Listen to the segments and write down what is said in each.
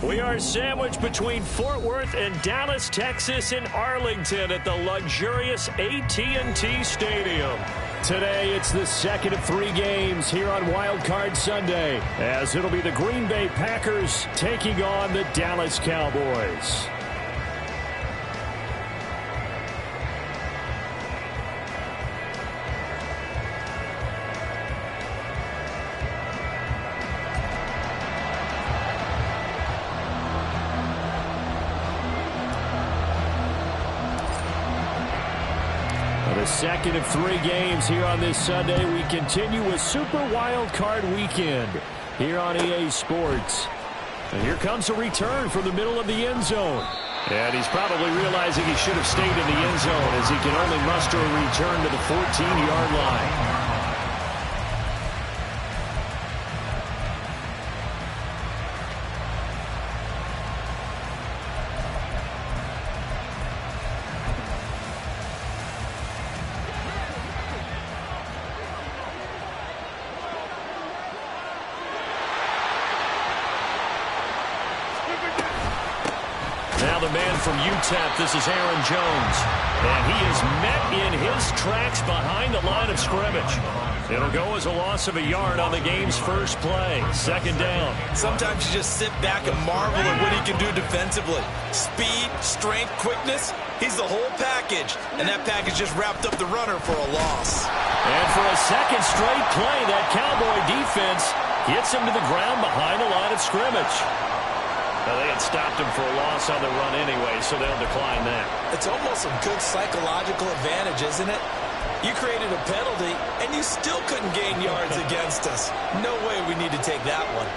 We are sandwiched between Fort Worth and Dallas, Texas, and Arlington at the luxurious AT&T Stadium. Today, it's the second of 3 games here on Wild Card Sunday, as it'll be the Green Bay Packers taking on the Dallas Cowboys. The second of 3 games here on this Sunday. We continue with Super Wild Card Weekend here on EA Sports. And here comes a return from the middle of the end zone. And he's probably realizing he should have stayed in the end zone as he can only muster a return to the 14-yard line. Now the man from UTEP, this is Aaron Jones. And he is met in his tracks behind the line of scrimmage. It'll go as a loss of a yard on the game's first play. Second down. Sometimes you just sit back and marvel at what he can do defensively. Speed, strength, quickness. He's the whole package. And that package just wrapped up the runner for a loss. And for a second straight play, that Cowboy defense gets him to the ground behind the line of scrimmage. Now, they had stopped him for a loss on the run anyway, so they'll decline that. It's almost a good psychological advantage, isn't it? You created a penalty, and you still couldn't gain yards against us. No way we need to take that one.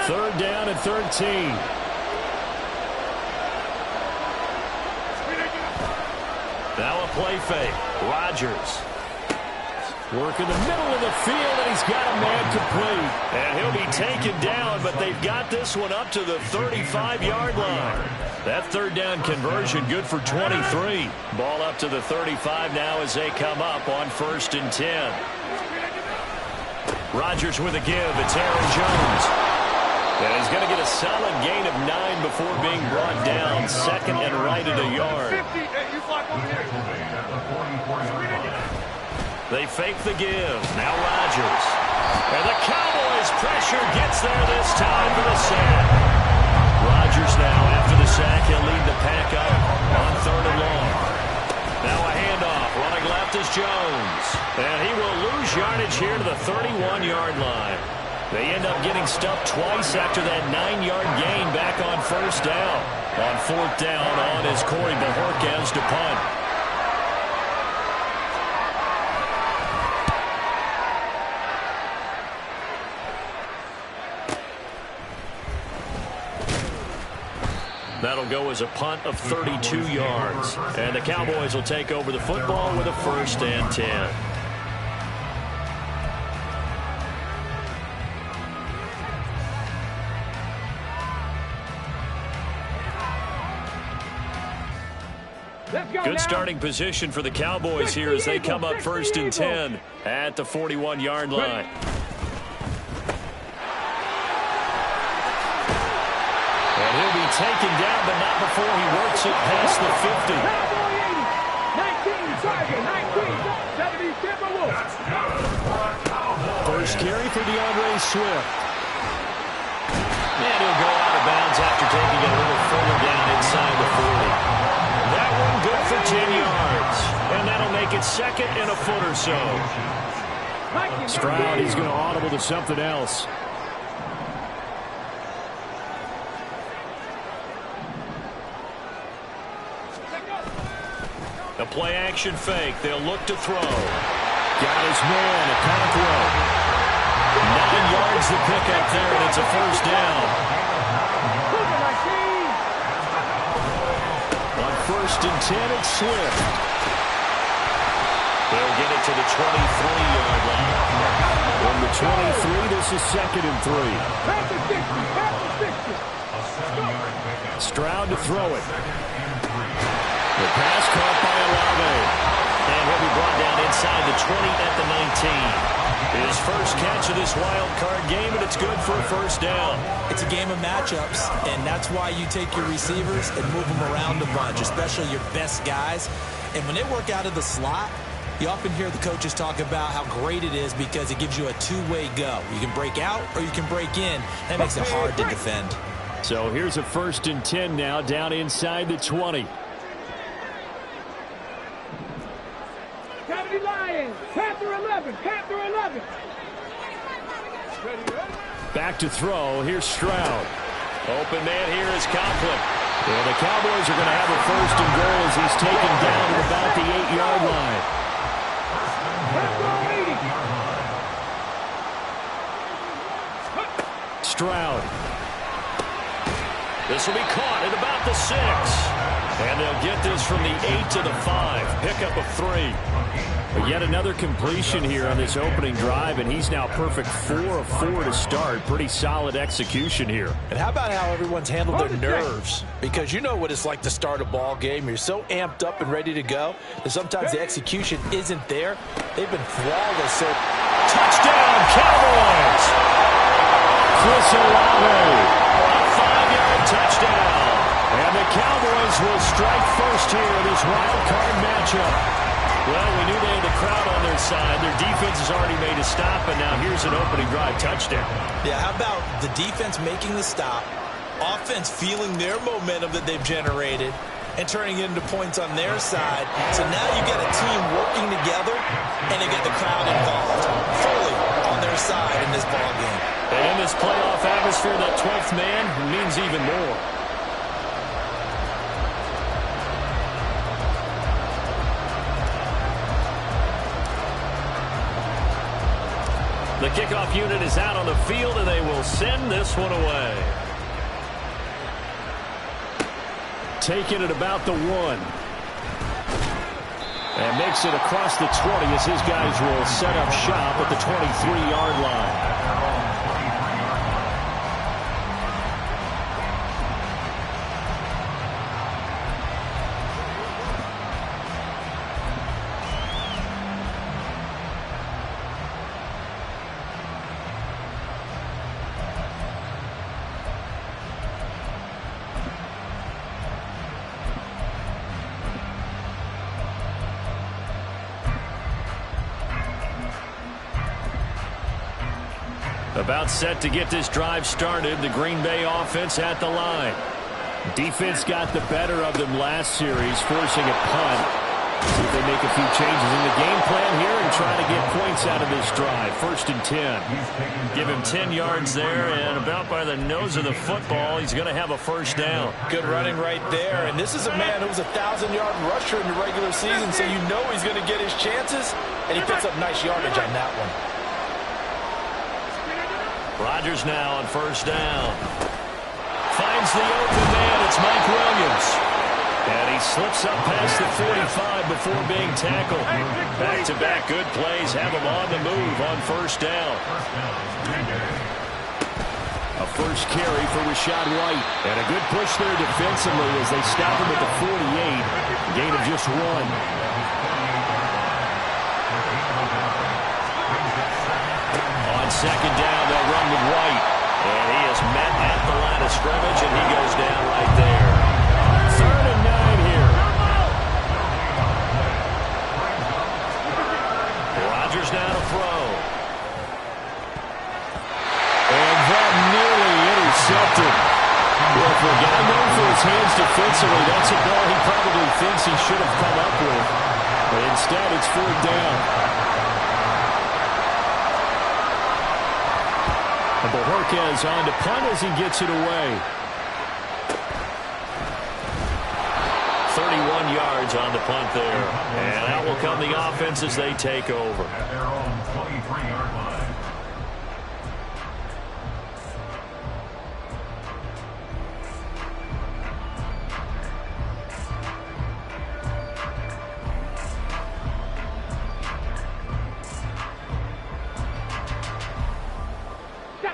Third down and 13. Now a play fake. Rodgers. Work in the middle of the field, and he's got a man complete. And he'll be taken down, but they've got this one up to the 35-yard line. That third down conversion good for 23. Ball up to the 35 now as they come up on 1st and 10. Rodgers with a give. It's Aaron Jones. And he's going to get a solid gain of 9 before being brought down. Second and right at a yard. They fake the give. Now Rodgers. And the Cowboys pressure gets there this time for the sack. Rodgers now, after the sack, he'll lead the pack up on 3rd and long. Now a handoff. Running left is Jones. And he will lose yardage here to the 31-yard line. They end up getting stuffed twice after that 9-yard gain back on 1st down. On 4th down, on is Corey Bajorquez to punt. That'll go as a punt of 32 yards. And the Cowboys will take over the football with a 1st and 10. Good starting position for the Cowboys here as they come up 1st and 10 at the 41-yard line. And he'll be taken down, but not before he works it past the 50. First carry for DeAndre Swift. And he'll go out of bounds after taking it a little further down inside the 40. That one good for 10 yards. And that'll make it 2nd and a foot or so. Stroud, he's going to audible to something else. A play-action fake. They'll look to throw. Got his man, a Conqueror. 9 yards to pick up there, and it's a 1st down. On 1st and 10, it's Swift. They'll get it to the 23-yard line. From the 23, this is 2nd and 3. Stroud to throw it. The pass caught by Olave. And he'll be brought down inside the 20 at the 19. His first catch of this wild card game, and it's good for a first down. It's a game of matchups, and that's why you take your receivers and move them around a bunch, especially your best guys. And when they work out of the slot, you often hear the coaches talk about how great it is because it gives you a two-way go. You can break out or you can break in. That makes it hard to defend. So here's a 1st and 10 now, down inside the 20. Lions, Panther 11, Panther 11. Back to throw. Here's Stroud. Open man here is Conklin. And the Cowboys are going to have a 1st and goal as he's taken down at about the 8-yard line. Stroud. This will be caught at about the 6. And they'll get this from the 8 to the 5. Pickup of 3. But yet another completion here on this opening drive, and he's now perfect 4 of 4 to start. Pretty solid execution here. And how about how everyone's handled their nerves? Because you know what it's like to start a ball game. You're so amped up and ready to go that sometimes the execution isn't there. They've been flawless. So touchdown, Cowboys! Chris Olave, a 5-yard touchdown. And the Cowboys will strike first here in this wild card matchup. Well, we knew they had the crowd on their side. Their defense has already made a stop, and now here's an opening drive touchdown. Yeah, how about the defense making the stop, offense feeling their momentum that they've generated, and turning it into points on their side. So now you've got a team working together, and they get the crowd involved fully on their side in this ball game. And in this playoff atmosphere, that 12th man means even more. The kickoff unit is out on the field, and they will send this one away. Taking it about the 1. And makes it across the 20 as his guys will set up shop at the 23-yard line. About set to get this drive started. The Green Bay offense at the line. Defense got the better of them last series, forcing a punt. See if they make a few changes in the game plan here and try to get points out of this drive. 1st and 10. Give him 10 yards there, and about by the nose of the football, he's going to have a 1st down. Good running right there. And this is a man who was a 1,000-yard rusher in the regular season, so you know he's going to get his chances, and he picks up nice yardage on that one. Rodgers now on 1st down. Finds the open man. It's Mike Williams. And he slips up past the 45 before being tackled. Back-to-back good plays have him on the move on 1st down. A first carry for Rachaad White. And a good push there defensively as they stop him at the 48. Gain of just 1. Second down, they'll run with White. And he is met at the line of scrimmage, and he goes down right there. 3rd and 9 here. Rodgers now to throw. And that nearly intercepted. Well, for a guy known for his hands defensively, that's a ball he probably thinks he should have come up with. But instead, it's 4th down. Bojorquez on to punt as he gets it away. 31 yards on the punt there. And out will come the offense as they take over. At their own 23-yard line.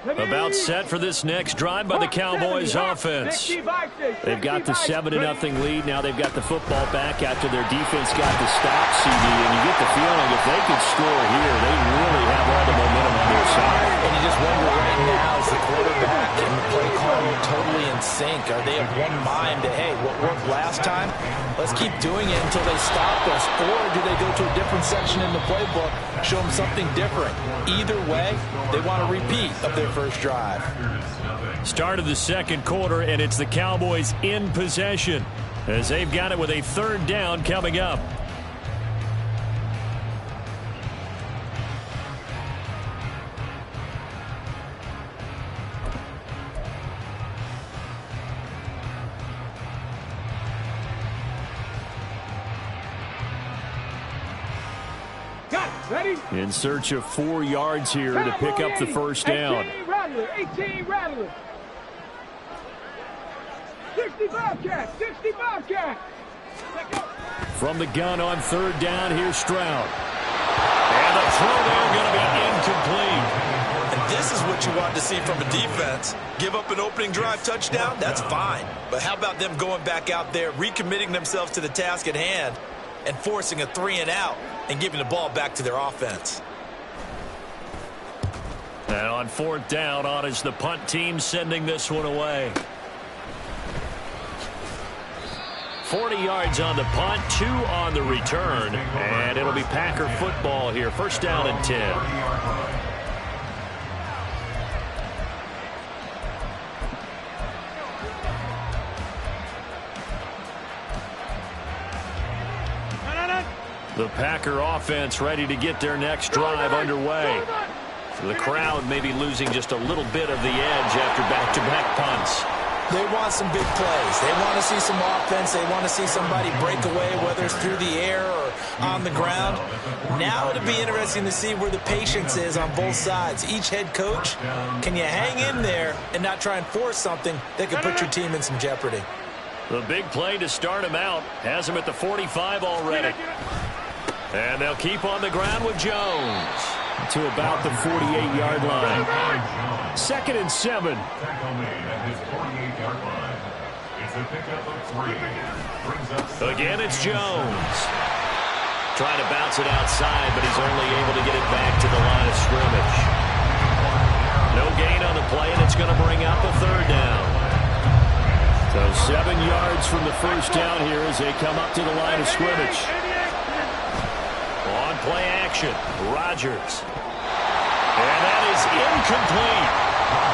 About set for this next drive by the Cowboys offense. They've got the 7-0 lead. Now they've got the football back after their defense got the stop, CD. And you get the feeling if they could score here, they really have all the momentum on their side. And you just wonder right now, is the quarterback and the play caller totally in sync? Are they of one mind that, hey, what worked last time, let's keep doing it until they stop us? Or do they go to a different section in the playbook, show them something different? Either way, they want a repeat of their first drive. Start of the second quarter, and it's the Cowboys in possession as they've got it with a 3rd down coming up. Ready? In search of 4 yards here to pick up the first down. 18 Rattler. 60 Bobcat. 60 Bobcat. From the gun on 3rd down, here's Stroud. And the throw there going to be incomplete. And this is what you want to see from a defense. Give up an opening drive touchdown, that's fine. But how about them going back out there, recommitting themselves to the task at hand, and forcing a 3-and-out and giving the ball back to their offense. And on 4th down, on is the punt team sending this one away. 40 yards on the punt, 2 on the return, and it'll be Packer football here. 1st down and 10. The Packer offense ready to get their next drive underway. The crowd maybe losing just a little bit of the edge after back-to-back punts. They want some big plays. They want to see some offense. They want to see somebody break away, whether it's through the air or on the ground. Now it'll be interesting to see where the patience is on both sides. Each head coach, can you hang in there and not try and force something that could put your team in some jeopardy? The big play to start him out has him at the 45 already. And they'll keep on the ground with Jones to about the 48-yard line. 2nd and 7. Again, it's Jones. Trying to bounce it outside, but he's only able to get it back to the line of scrimmage. No gain on the play, and it's going to bring up a 3rd down. So 7 yards from the first down here as they come up to the line of scrimmage. On play action, Rodgers. And that is incomplete.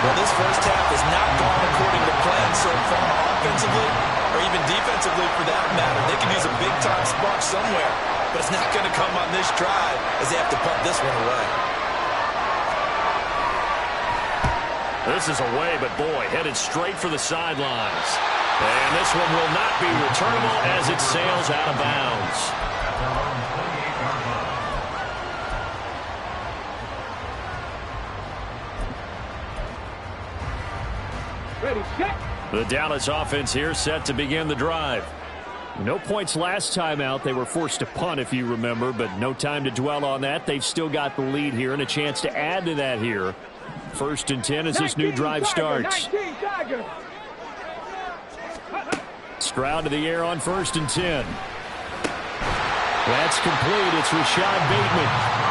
Well, this first half has not gone according to plan so far offensively or even defensively for that matter. They can use a big-time spark somewhere, but it's not going to come on this drive as they have to punt this one away. This is away, but boy, headed straight for the sidelines. And this one will not be returnable as it sails out of bounds. Ready, set. The Dallas offense here set to begin the drive. No points last time out. They were forced to punt, if you remember, but no time to dwell on that. They've still got the lead here and a chance to add to that here. 1st and 10 as this new drive starts. Stroud to the air on 1st and 10. That's complete. It's Rashad Bateman.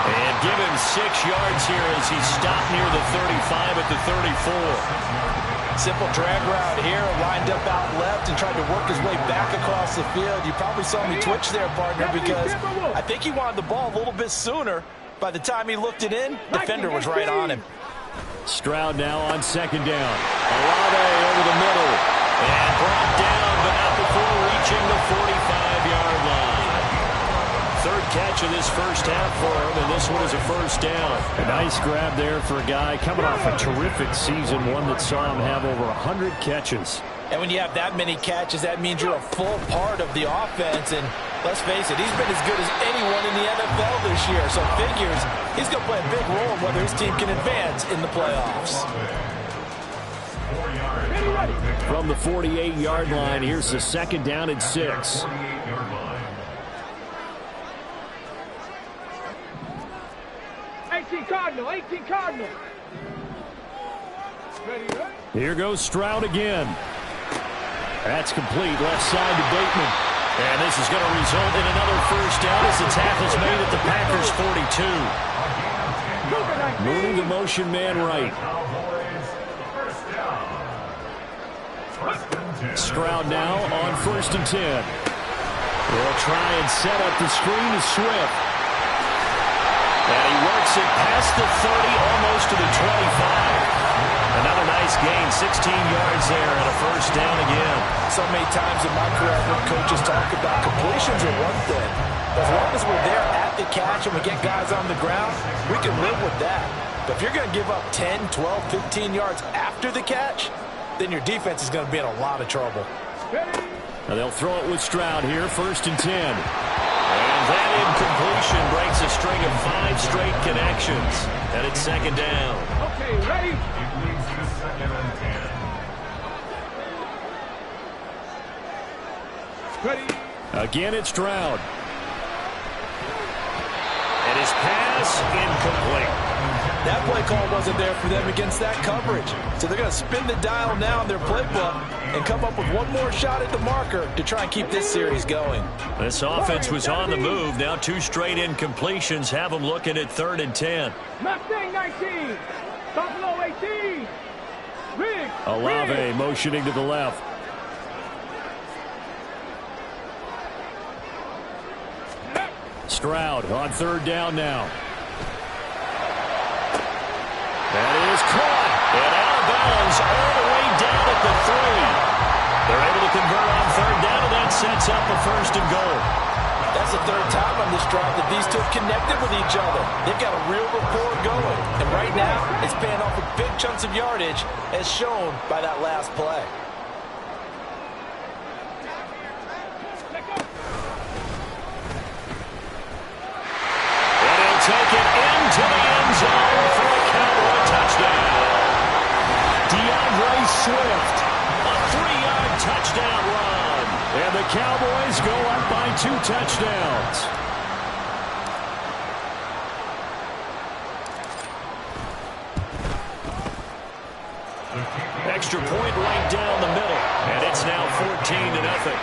And give him 6 yards here as he stopped near the 35 at the 34. Simple drag route here, lined up out left and tried to work his way back across the field. You probably saw me twitch there, partner, because I think he wanted the ball a little bit sooner. By the time he looked it in, defender was right on him. Stroud now on 2nd down. Olave over the middle. And brought down, but not before reaching the 45-yard line. 3rd catch of this first half for him, and this one is a 1st down. A nice grab there for a guy coming off a terrific season, one that saw him have over 100 catches. And when you have that many catches, that means you're a full part of the offense. And let's face it, he's been as good as anyone in the NFL this year. So figures he's going to play a big role in whether his team can advance in the playoffs. From the 48-yard line, here's the 2nd down and 6. 18 Cardinal. Here goes Stroud again. That's complete. Left side to Bateman. And this is going to result in another first down as the tackle's made at the Packers' 42. Move the motion man right. Stroud now on 1st and 10. They'll try and set up the screen to Swift. And he works it past the 30, almost to the 25. Another nice gain, 16 yards there and a first down again. So many times in my career, I've heard coaches talk about completions are one thing. As long as we're there at the catch and we get guys on the ground, we can live with that. But if you're going to give up 10, 12, 15 yards after the catch, then your defense is going to be in a lot of trouble. Now they'll throw it with Stroud here, 1st and 10. And that incompletion breaks a string of 5 straight connections. And it's 2nd down. Okay, ready? Ready. Again, it's Stroud. And his pass incomplete. That play call wasn't there for them against that coverage. So they're going to spin the dial now in their playbook and come up with one more shot at the marker to try and keep this series going. This offense was on the move. Now 2 straight incompletions have them looking at 3rd and 10. Mustang 19. Buffalo 18. Riggs. Olave motioning to the left. Stroud on 3rd down now. That is caught. And out of bounds all the way down at the 3. They're able to convert on 3rd down, and that sets up a 1st and goal. That's the 3rd time on this drive that these two have connected with each other. They've got a real rapport going. And right now, it's paying off with big chunks of yardage, as shown by that last play. And he'll take it into the end zone for a Cowboy touchdown. DeAndre Swift, a 3-yard touchdown run. And the Cowboys go up by 2 touchdowns. Extra point right down the middle. And it's now 14-0.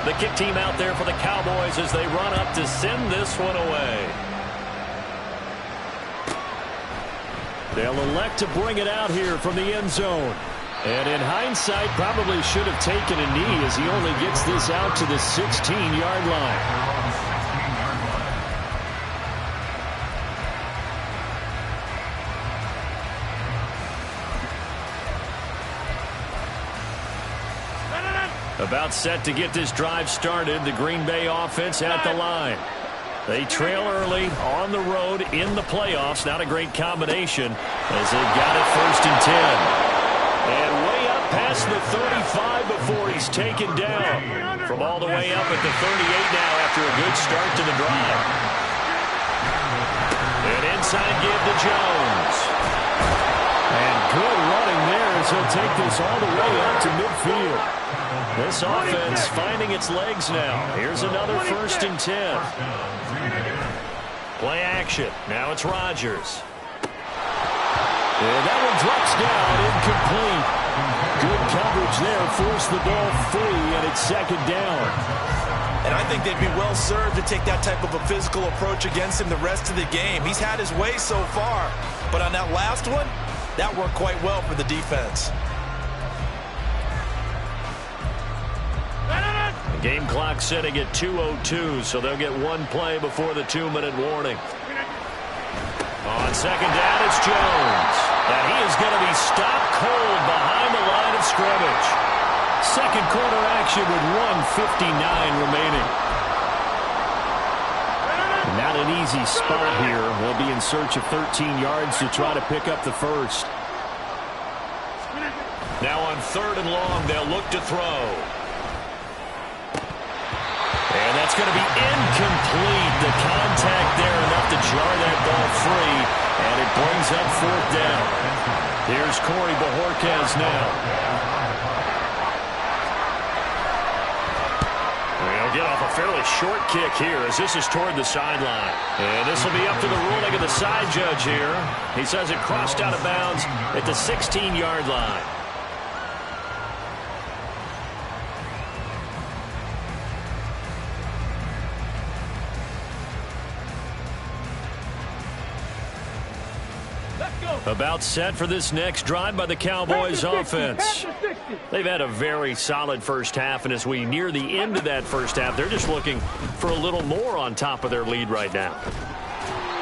The kick team out there for the Cowboys as they run up to send this one away. They'll elect to bring it out here from the end zone. And in hindsight, probably should have taken a knee as he only gets this out to the 16-yard line. About set to get this drive started, the Green Bay offense at the line. They trail early on the road in the playoffs. Not a great combination as they've got it 1st and 10. And way up past the 35 before he's taken down. From all the way up at the 38 now after a good start to the drive. An inside give to Jones. And good running there as he'll take this all the way up to midfield. This offense finding its legs now. Here's another 1st and 10. Play action. Now it's Rodgers. And that one drops down, incomplete. Good coverage there, forced the ball free, and it's 2nd down. And I think they'd be well served to take that type of a physical approach against him the rest of the game. He's had his way so far, but on that last one, that worked quite well for the defense. Game clock setting at 2:02, so they'll get one play before the 2-minute warning. On 2nd down, it's Jones. And he is going to be stopped cold behind the line of scrimmage. 2nd quarter action with 1:59 remaining. Not an easy spot here. They'll be in search of 13 yards to try to pick up the first. Now on 3rd and long, they'll look to throw. And that's going to be incomplete. The contact there enough to jar that ball free. And it brings up 4th down. Here's Corey Bojorquez now. get off a fairly short kick here as this is toward the sideline. And this will be up to the ruling of the side judge here. He says it crossed out of bounds at the 16-yard line. About set for this next drive by the Cowboys offense. They've had a very solid first half, and as we near the end of that first half, they're just looking for a little more on top of their lead right now.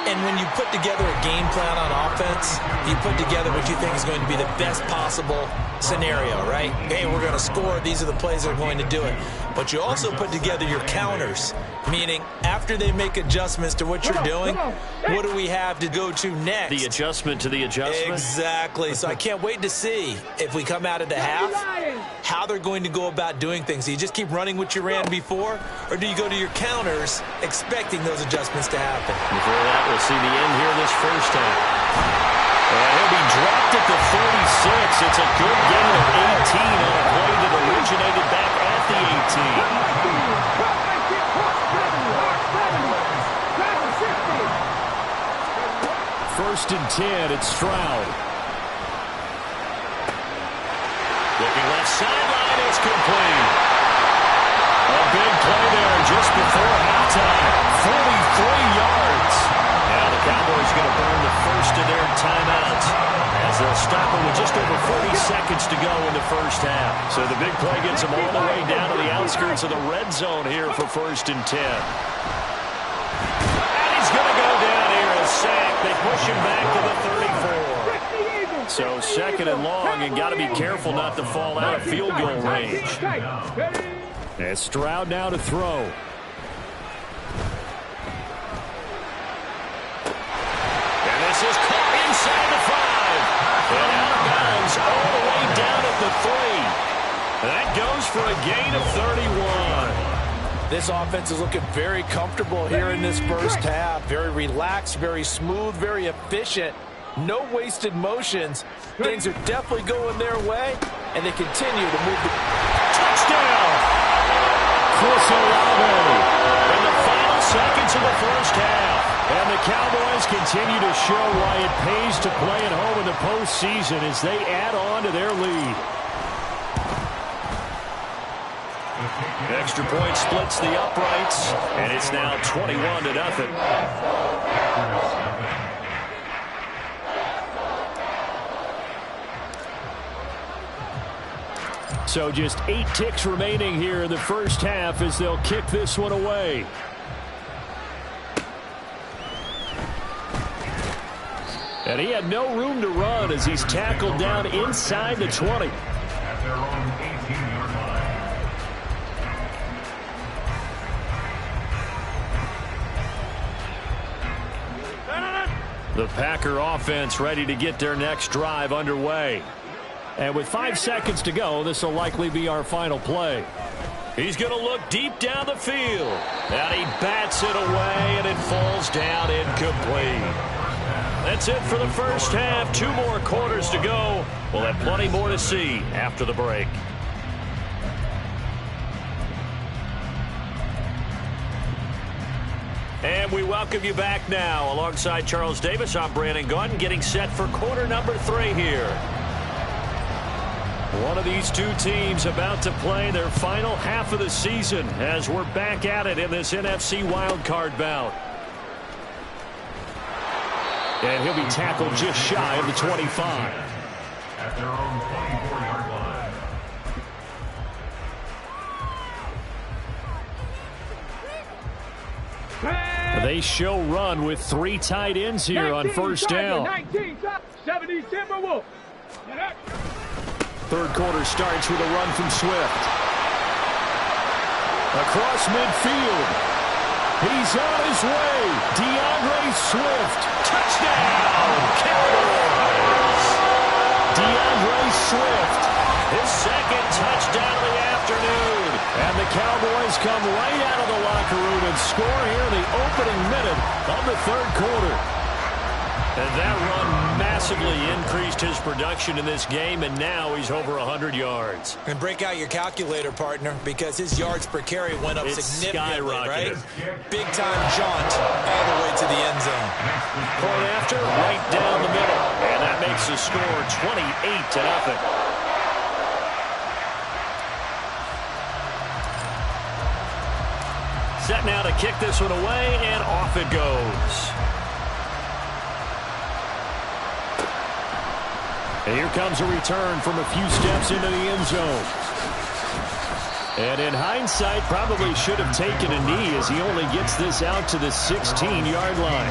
And when you put together a game plan on offense, you put together what you think is going to be the best possible scenario, right? Hey, we're going to score. These are the plays that are going to do it. But you also put together your counters, meaning after they make adjustments to what you're doing, what do we have to go to next? The adjustment to the adjustment? Exactly. So I can't wait to see if we come out of the half, how they're going to go about doing things. Do you just keep running what you ran before, or do you go to your counters expecting those adjustments to happen? Before that, we'll see the end here in this first half. And he'll be dropped at the 36. It's a good gain of 18 on a play that originated back at the 18. First and 10, it's Stroud. Looking left sideline, it's complete. A big play there just before halftime. 43 yards. Now the Cowboys going to burn the first of their timeouts as they'll stop it with just over 40 seconds to go in the first half. So the big play gets them all the way down to the outskirts of the red zone here for first and 10. And he's going to go down here and sack. They push him back to the 34. So second and long, and got to be careful not to fall out of field goal range. And Stroud now to throw. And this is caught inside the 5. And out of bounds all the way down at the 3. That goes for a gain of 31. This offense is looking very comfortable here in this first half. Very relaxed, very smooth, very efficient. No wasted motions. Things are definitely going their way, and they continue to move the touchdown. Chris Olave in the final seconds of the first half. And the Cowboys continue to show why it pays to play at home in the postseason as they add on to their lead. Extra point splits the uprights, and it's now 21-0. So just 8 ticks remaining here in the first half as they'll kick this one away. And he had no room to run as he's tackled down inside the 20. At their own 18-yard line. The Packer offense ready to get their next drive underway. And with 5 seconds to go, this will likely be our final play. He's going to look deep down the field. And he bats it away, and it falls down incomplete. That's it for the first half. 2 more quarters to go. We'll have plenty more to see after the break. And we welcome you back now. Alongside Charles Davis, I'm Brandon Gunn, getting set for quarter number 3 here. One of these two teams about to play their final half of the season as we're back at it in this NFC wildcard bout. And he'll be tackled just shy of the 25. At their own 24-yard line. They show run with 3 tight ends here on first down. 70 Timberwolves. Third quarter starts with a run from Swift. Across midfield. He's on his way. DeAndre Swift. Touchdown, Cowboys. DeAndre Swift. His second touchdown of the afternoon. And the Cowboys come right out of the locker room and score here in the opening minute of the third quarter. And that run massive. massively increased his production in this game, and now he's over 100 yards. And break out your calculator, partner, because his yards per carry went up significantly, right? Big-time jaunt all the way to the end zone. Point after, right down the middle. And that makes the score 28-0. Set now to kick this one away, and off it goes. And here comes a return from a few steps into the end zone. And in hindsight, probably should have taken a knee as he only gets this out to the 16-yard line.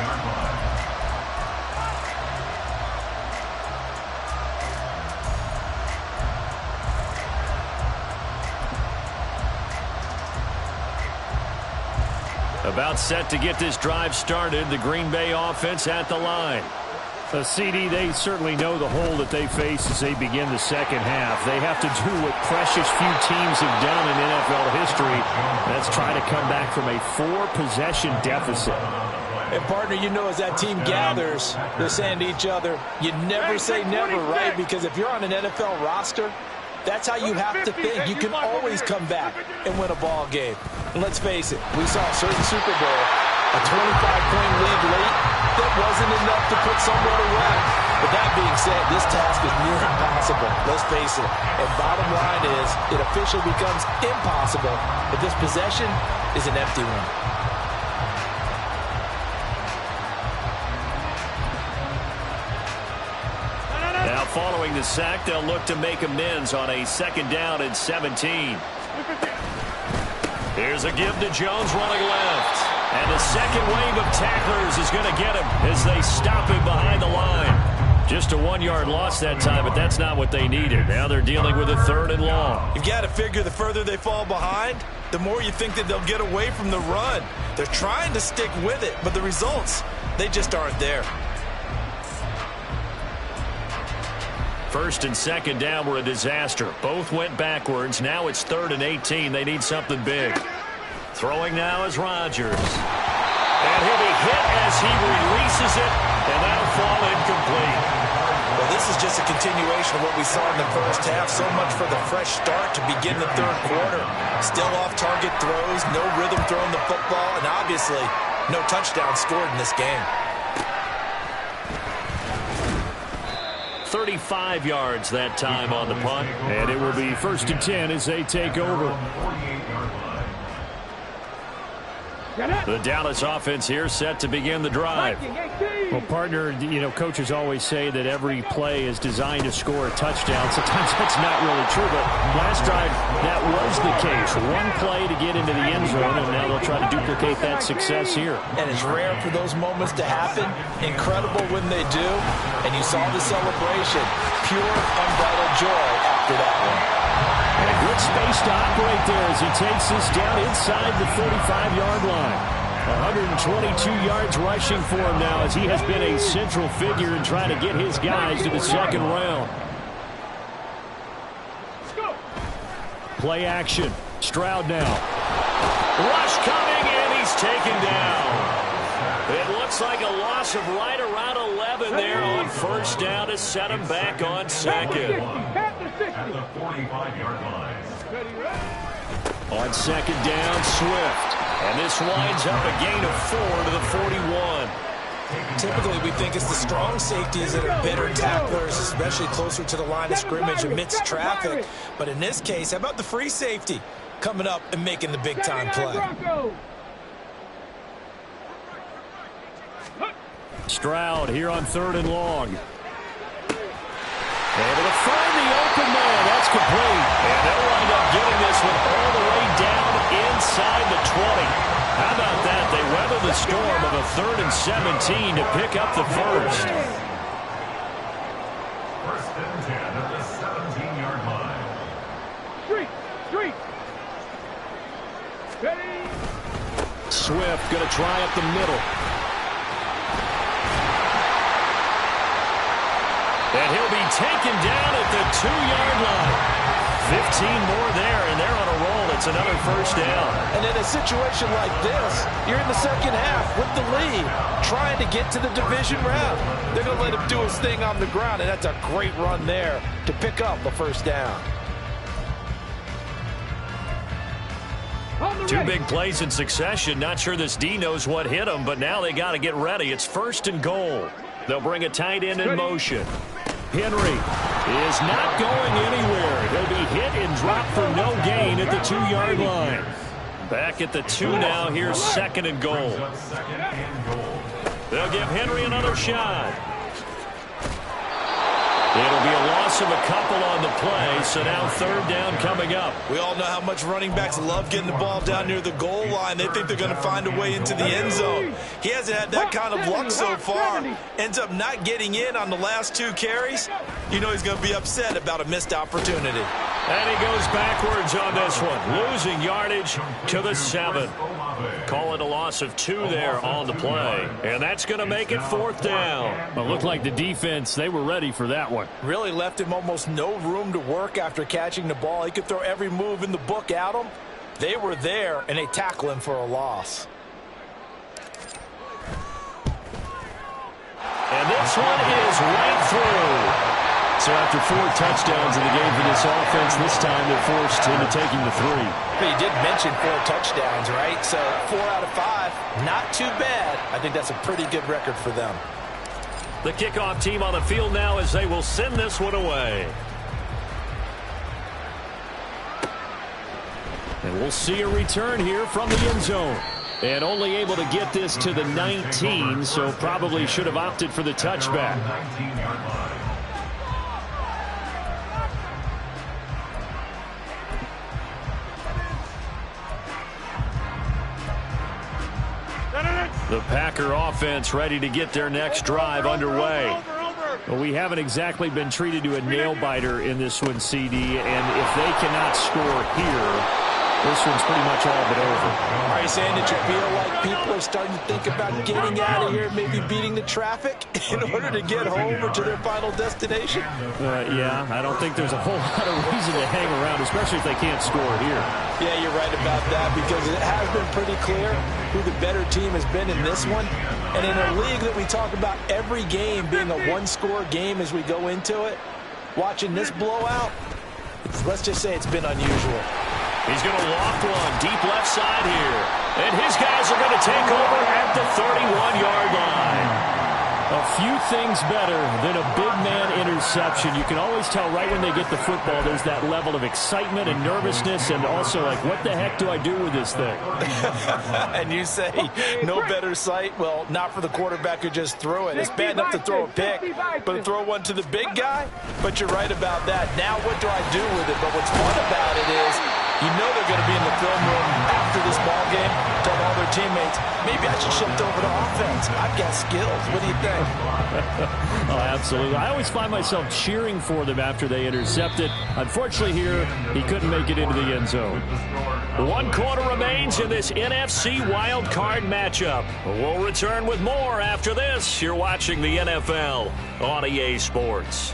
About set to get this drive started. The Green Bay offense at the line. CD, they certainly know the hole that they face as they begin the second half. They have to do what precious few teams have done in NFL history. That's try to come back from a 4-possession deficit. And, partner, you know, as that team gathers, they're saying to each other, you never say never, right? Because if you're on an NFL roster, that's how you have to think. You can always come back and win a ball game. And let's face it, we saw a certain Super Bowl, a 25-point lead late, that wasn't enough to put someone away. But that being said, this task is near impossible. Let's face it. And bottom line is, it officially becomes impossible if this possession is an empty one. Now following the sack, they'll look to make amends on a 2nd down and 17. Here's a give to Jones running left. And the second wave of tacklers is going to get him as they stop him behind the line. Just a 1-yard loss that time, but that's not what they needed. Now they're dealing with a 3rd and long. You've got to figure the further they fall behind, the more you think that they'll get away from the run. They're trying to stick with it, but the results, they just aren't there. 1st and 2nd down were a disaster. Both went backwards. Now it's 3rd and 18. They need something big. Throwing now is Rodgers. And he'll be hit as he releases it, and that'll fall incomplete. Well, this is just a continuation of what we saw in the first half. So much for the fresh start to begin the 3rd quarter. Still off-target throws, no rhythm throwing the football, and obviously no touchdown scored in this game. 35 yards that time on the punt. And it will be 1st and 10 as they take over. The Dallas offense here set to begin the drive. Well, partner, you know, coaches always say that every play is designed to score a touchdown. Sometimes that's not really true, but last drive, that was the case. One play to get into the end zone, and now they'll try to duplicate that success here. And it's rare for those moments to happen. Incredible when they do. And you saw the celebration. Pure, unbridled joy after that one. And a good space to operate there as he takes this down inside the 35-yard line. 122 yards rushing for him now as he has been a central figure in trying to get his guys to the 2nd round. Play action. Stroud now. Rush coming, and he's taken down. It looks like a loss of right around 11 there on 1st down to set him back on 2nd. On 2nd down, Swift. And this winds up a gain of 4 to the 41. Typically, we think it's the strong safeties that are better tacklers, especially closer to the line of scrimmage amidst traffic. But in this case, how about the free safety coming up and making the big-time play? Stroud here on 3rd and long. Able to find the open man. That's complete. And they'll wind up getting this one all the way down inside the 20. How about that? They weather the storm of a 3rd and 17 to pick up the 1st. 1st and 10 at the 17-yard line. Street. Ready. Swift going to try up the middle. And he'll be taken down at the 2-yard line. 15 more there, and they're on a roll at gets another first down. And in a situation like this, you're in the second half with the lead, trying to get to the division round. They're going to let him do his thing on the ground, and that's a great run there to pick up a first down. Two big plays in succession. Not sure this D knows what hit him, but now they got to get ready. It's 1st and goal. They'll bring a tight end in motion. Henry is not going anywhere. He'll be hit and dropped for no gain at the 2-yard line. Back at the 2 now. Here's 2nd and goal. They'll give Henry another shot. It'll be a loss of a couple on the play, so now 3rd down coming up. We all know how much running backs love getting the ball down near the goal line. They think they're going to find a way into the end zone. He hasn't had that kind of luck so far. Ends up not getting in on the last 2 carries. You know he's going to be upset about a missed opportunity. And he goes backwards on this one, losing yardage to the 7. Call it a loss of 2 there on the play. And that's going to make it 4th down. Well, it looked like the defense, they were ready for that one. Really left him almost no room to work after catching the ball. He could throw every move in the book at him. They were there, and they tackle him for a loss. And this one is right through. So after 4 touchdowns in the game for this offense, this time they're forced into taking the 3. But you did mention 4 touchdowns, right? So 4 out of 5, not too bad. I think that's a pretty good record for them. The kickoff team on the field now as they will send this one away. And we'll see a return here from the end zone. And only able to get this to the 19, so probably should have opted for the touchback. The Packer offense ready to get their next drive underway. Well, we haven't exactly been treated to a nail-biter in this one, CD, and if they cannot score here, this one's pretty much all but over. Are you saying that you feel like people are starting to think about getting out of here, maybe beating the traffic in order to get home or to their final destination? Yeah, I don't think there's a whole lot of reason to hang around, especially if they can't score here. Yeah, you're right about that because it has been pretty clear who the better team has been in this one. And in a league that we talk about every game being a one-score game as we go into it, watching this blowout, let's just say it's been unusual. He's going to loft one deep left side here. And his guys are going to take over at the 31-yard line. A few things better than a big man interception. You can always tell right when they get the football, there's that level of excitement and nervousness and also like, what the heck do I do with this thing? And you say no better sight? Well, not for the quarterback who just threw it. It's bad enough to throw a pick, but to throw one to the big guy? But you're right about that. Now what do I do with it? But what's fun about it is you know they're going to be in the film room after this ball game, tell all their teammates, maybe I should shift over to offense. I've got skills. What do you think? Oh, absolutely. I always find myself cheering for them after they intercept it. Unfortunately here, he couldn't make it into the end zone. 1 quarter remains in this NFC wild card matchup. We'll return with more after this. You're watching the NFL on EA Sports.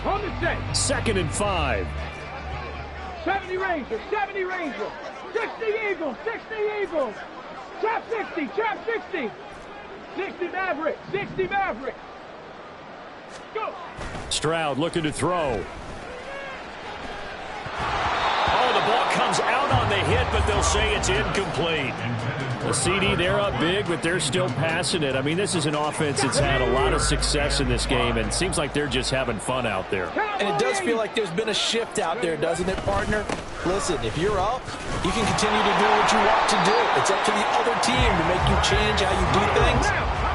On the set. 2nd and 5. 70 Ranger, 70 Ranger. 60 Eagles, 60 Eagles. Chop 60, chop 60. 60 Maverick, 60 Maverick. Go. Stroud looking to throw. Oh, the ball comes out on the hit, but they'll say it's incomplete. The CD, they're up big, but they're still passing it. I mean, this is an offense that's had a lot of success in this game, and it seems like they're just having fun out there. And it does feel like there's been a shift out there, doesn't it, partner? Listen, if you're up, you can continue to do what you want to do. It's up to the other team to make you change how you do things.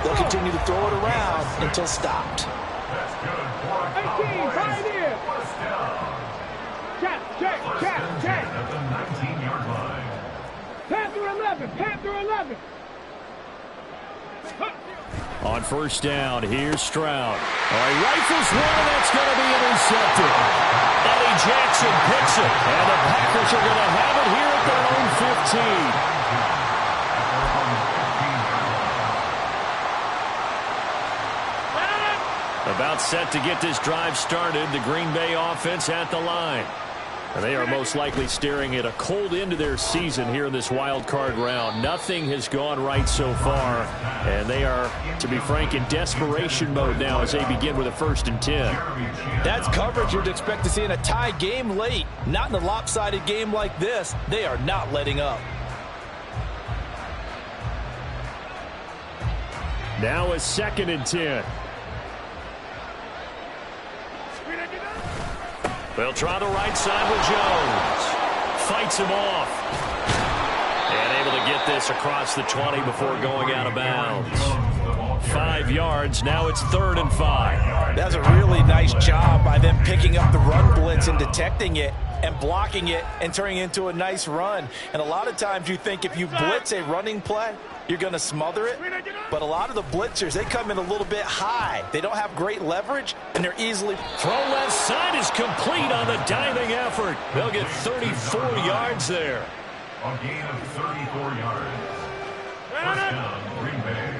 They'll continue to throw it around until stopped. 18, Pioneer. Check. At the 19-yard line. Panther 11, Panther 11. On 1st down, here's Stroud. All right, rifles one, and that's going to be intercepted. Eddie Jackson picks it. And the Packers are going to have it here at their own 15. About set to get this drive started. The Green Bay offense at the line. And they are most likely staring at a cold end to their season here in this wild card round. Nothing has gone right so far, and they are, to be frank, in desperation mode now as they begin with a 1st and 10. That's coverage you'd expect to see in a tie game late. Not in a lopsided game like this. They are not letting up. Now a 2nd and 10. They'll try the right side with Jones. Fights him off. And able to get this across the 20 before going out of bounds. 5 yards. Now it's 3rd and 5. That's a really nice job by them picking up the run blitz and detecting it and blocking it and turning it into a nice run. And a lot of times you think if you blitz a running play, you're going to smother it. But a lot of the blitzers, they come in a little bit high. They don't have great leverage, and they're easily... Throw left side is complete on the diving effort. They'll get 34 yards there. A gain of 34 yards. First down, Green Bay.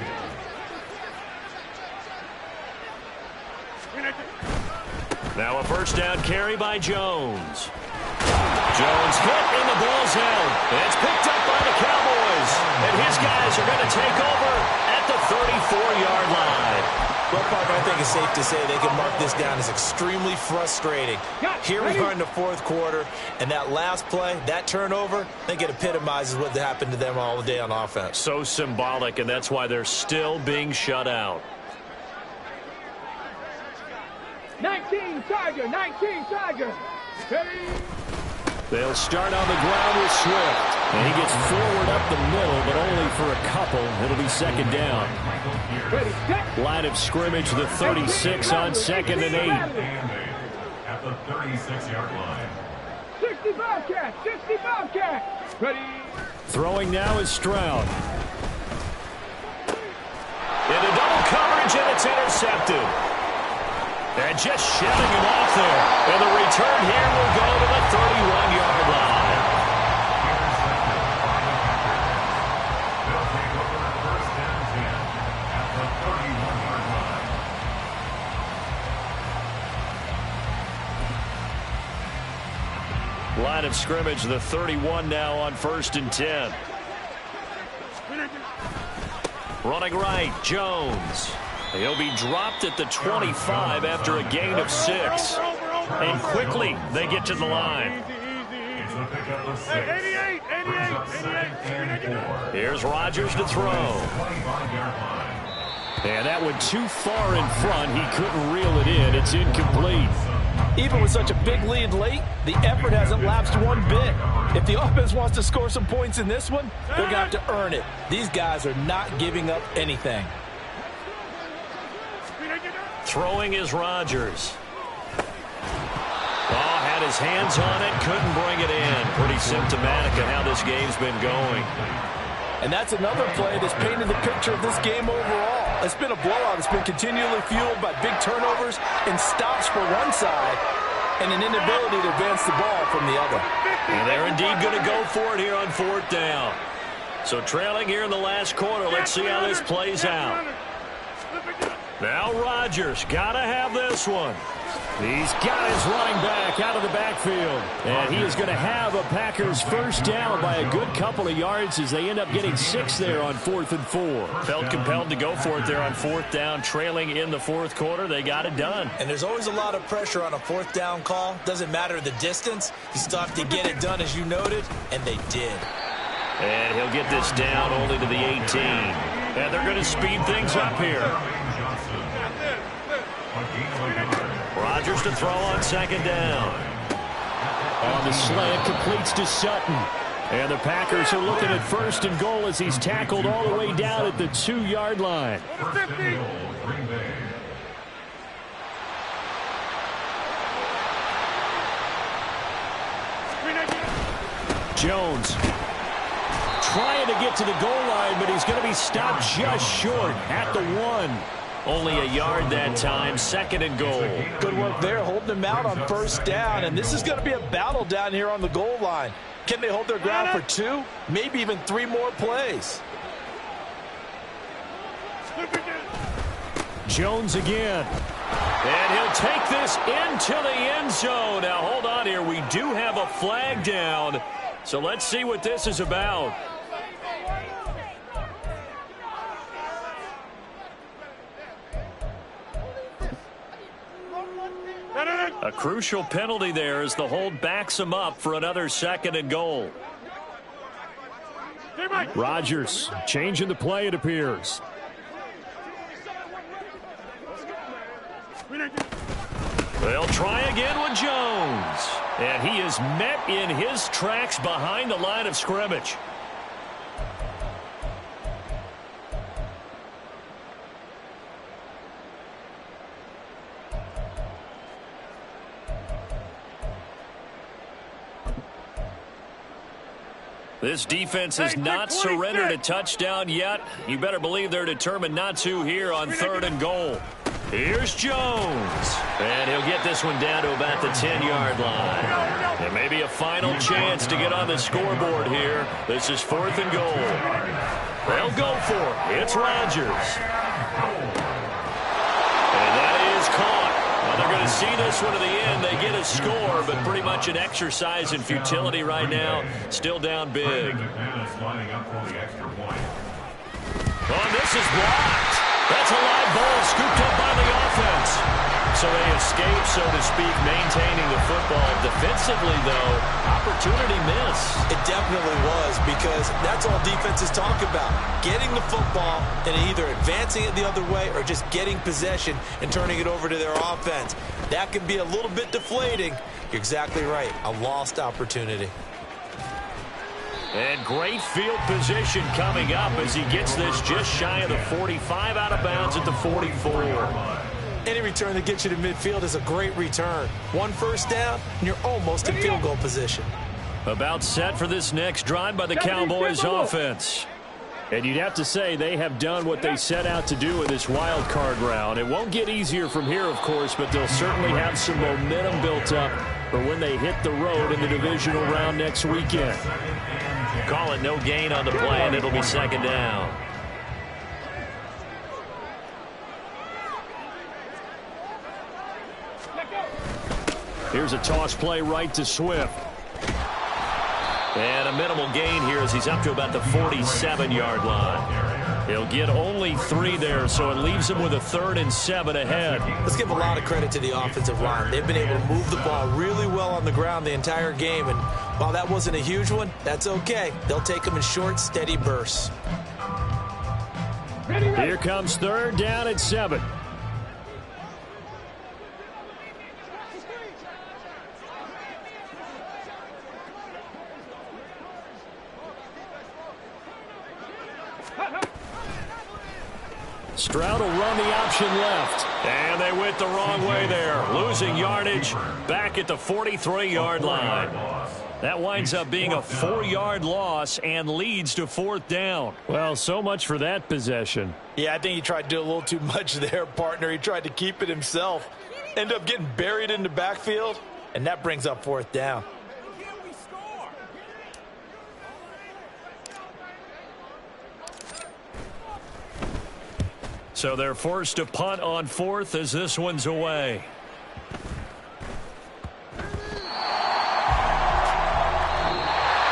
Now a 1st down carry by Jones. Jones hit and the ball's out. It's picked up by the Cowboys. And his guys are going to take over at the 34-yard line. Well, Parker, I think it's safe to say they can mark this down as extremely frustrating. Here we are in the 4th quarter, and that last play, that turnover, I think it epitomizes what happened to them all day on offense. So symbolic, and that's why they're still being shut out. 19 Tiger, 19 Tiger. Ready? They'll start on the ground with Swift. And he gets forward up the middle, but only for a couple. It'll be 2nd down. Ready, set. Line of scrimmage, the 36 on 2nd and 8. At the 36-yard line. 60 Bobcat, 60 Bobcat. Ready? Throwing now is Stroud. Into double coverage, and it's intercepted. And just shoving him off there. And the return here will go to the 31-yard line. They'll take over 1st and 10 at the 31-yard line. Line of scrimmage, the 31 now on 1st and 10. Running right, Jones. He'll be dropped at the 25 after a gain of 6. And quickly, they get to the line. It's a pickup of 6. 88. Here's Rodgers to throw. 25-yard line. And that went too far in front. He couldn't reel it in. It's incomplete. Even with such a big lead late, the effort hasn't lapsed one bit. If the offense wants to score some points in this one, they're going to have to earn it. These guys are not giving up anything. Throwing is Rodgers. Oh, had his hands on it, couldn't bring it in. Pretty symptomatic of how this game's been going. And that's another play that's painted the picture of this game overall. It's been a blowout. It's been continually fueled by big turnovers and stops for one side and an inability to advance the ball from the other. And they're indeed going to go for it here on 4th down. So trailing here in the last quarter, let's see how this plays out. Now Rodgers, got to have this one. He's got his running back out of the backfield. And he is going to have a Packers 1st down by a good couple of yards as they end up getting 6 there on 4th and 4. Felt compelled to go for it there on 4th down, trailing in the 4th quarter. They got it done. And there's always a lot of pressure on a 4th down call. Doesn't matter the distance. You still have to get it done, as you noted, and they did. And he'll get this down only to the 18. And they're going to speed things up here. Rodgers to throw on 2nd down. On the slant, completes to Sutton. And the Packers are looking at 1st and goal as he's tackled all the way down at the 2-yard line. Jones trying to get to the goal line, but he's going to be stopped just short at the 1. Only a yard that time, 2nd and goal. Good work there, holding them out on 1st down. And this is going to be a battle down here on the goal line. Can they hold their ground for 2, maybe even 3 more plays? Jones again. And he'll take this into the end zone. Now, hold on here. We do have a flag down. So let's see what this is about. A crucial penalty there as the hold backs him up for another 2nd and goal. Rodgers changing the play, it appears. They'll try again with Jones. And he is met in his tracks behind the line of scrimmage. This defense has not surrendered a touchdown yet. You better believe they're determined not to here on 3rd and goal. Here's Jones. And he'll get this one down to about the 10-yard line. And maybe a final chance to get on the scoreboard here. This is 4th and goal. They'll go for it. It's Rodgers. And that is caught. Well, they're going to see this one to the end. They get a score, but pretty much an exercise in futility right now. Still down big. Oh, this is blocked. That's a live ball scooped up by the offense. So they escape, so to speak, maintaining the football. Defensively, though, opportunity miss. It definitely was, because that's all defenses talk about. Getting the football and either advancing it the other way or just getting possession and turning it over to their offense. That can be a little bit deflating. You're exactly right. A lost opportunity. And great field position coming up as he gets this just shy of the 45, out of bounds at the 44. Any return that gets you to midfield is a great return. 1 first down, and you're almost in field goal position. About set for this next drive by the Cowboys offense. And you'd have to say they have done what they set out to do in this wild card round. It won't get easier from here, of course, but they'll certainly have some momentum built up for when they hit the road in the divisional round next weekend. Call it no gain on the play, and it'll be 2nd down. Here's a toss play right to Swift. And a minimal gain here as he's up to about the 47-yard line. He'll get only 3 there, so it leaves him with a 3rd and 7 ahead. Let's give a lot of credit to the offensive line. They've been able to move the ball really well on the ground the entire game, and while that wasn't a huge one, that's okay. They'll take them in short, steady bursts. Here comes 3rd down at 7. Stroud will run the option left. And they went the wrong way there. Losing yardage back at the 43-yard line. That winds up being a 4-yard loss and leads to 4th down. Well, so much for that possession. Yeah, I think he tried to do a little too much there, partner. He tried to keep it himself. Ended up getting buried in the backfield, and that brings up 4th down. So they're forced to punt on 4th as this one's away.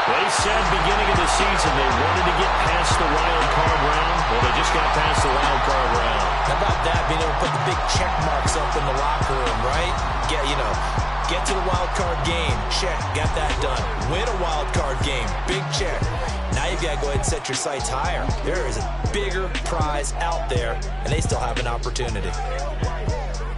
They said beginning of the season they wanted to get past the wild card round. Well, they just got past the wild card round. How about that, being able to put the big check marks up in the locker room, right? Yeah, you know, get to the wild card game, check, got that done. Win a wild card game, big check. Now you've got to go ahead and set your sights higher. There is a bigger prize out there, and they still have an opportunity.